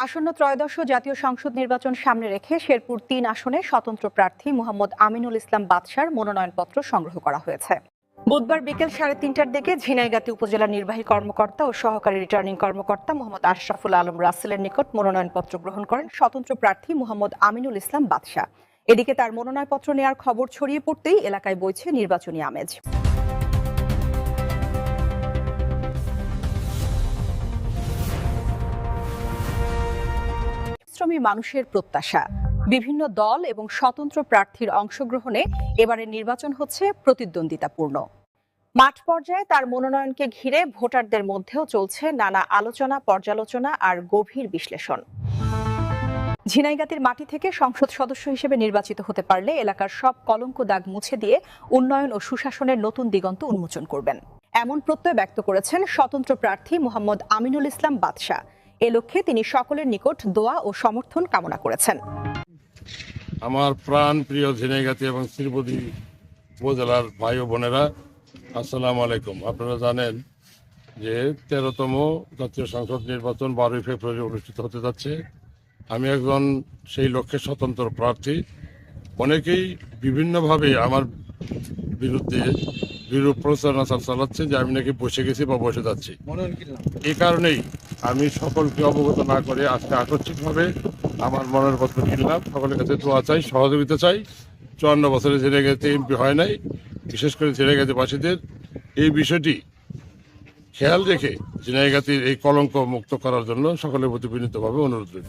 আসন্ন ত্রয়োদশ জাতীয় সংসদ নির্বাচন সামনে রেখে শেরপুর ৩ আসনে স্বতন্ত্র প্রার্থী মোহাম্মদ আমিনুল ইসলাম বাদশার মনোনয়নপত্র সংগ্রহ করা হয়েছে। বুধবার বিকেল ৩:৩০টার দিকে ঝিনাইগাতী উপজেলা নির্বাহী কর্মকর্তা ও সহকারী রিটার্নিং কর্মকর্তা মোহাম্মদ আশরাফুল আলম রাসেলের নিকট মনোনয়নপত্র গ্রহণ করেন স্বতন্ত্র প্রার্থী মোহাম্মদ আমিনুল ইসলাম বাদশা। এদিকে তার মনোনয়নপত্র নেওয়ার খবর ছড়িয়ে পড়তেই এলাকায় বইছে নির্বাচনী আমেজ। পরিশ্রমী মানুষের প্রত্যাশা, বিভিন্ন দল এবং স্বতন্ত্র প্রার্থীর অংশগ্রহণে এবারের নির্বাচন হচ্ছে প্রতিদ্বন্দ্বিতাপূর্ণ। মাঠ পর্যায়ে তার মনোনয়নকে ঘিরে ভোটারদের মধ্যেও চলছে নানা আলোচনা, পর্যালোচনা আর গভীর বিশ্লেষণ। ঝিনাইগাতীর মাটি থেকে সংসদ সদস্য হিসেবে নির্বাচিত হতে পারলে এলাকার সব কলঙ্ক দাগ মুছে দিয়ে উন্নয়ন ও সুশাসনের নতুন দিগন্ত উন্মোচন করবেন, এমন প্রত্যয় ব্যক্ত করেছেন স্বতন্ত্র প্রার্থী মোহাম্মদ আমিনুল ইসলাম বাদশা। এ লক্ষ্যে তিনি সকলের নিকট দোয়া ও সমর্থন কামনা করেছেন। আমার প্রাণ প্রিয় ঝিনাইগাতী এবং শ্রীপতি উপজেলার ভাই ও বোনেরা, আসসালামু আলাইকুম। আপনারা জানেন যে 13তম জাতীয় সংসদ নির্বাচন 12 ফেব্রুয়ারি অনুষ্ঠিত হতে যাচ্ছে। আমি একজন সেই লক্ষ্যে স্বতন্ত্র প্রার্থী। অনেকেই বিভিন্নভাবে আমার বিরুদ্ধে বিরূপ প্রচারণা চালাচ্ছে যে আমি নাকি বসে গেছি বা বসে যাচ্ছি। এই কারণেই আমি সকলকে অবগত না করে আজকে আকস্মিকভাবে আমার মনের পত্র কিনলাম। সকলের কাছে দোয়া চাই, সহযোগিতা চাই। 54 বছরে ঝিনাইগাতীতে এমপি হয় নাই, বিশেষ করে ঝিনাইগাতীবাসীদের এই বিষয়টি খেয়াল রেখে ঝিনাইগাতীর এই কলঙ্ক মুক্ত করার জন্য সকলের প্রতি বিনীতভাবে অনুরোধ রইল।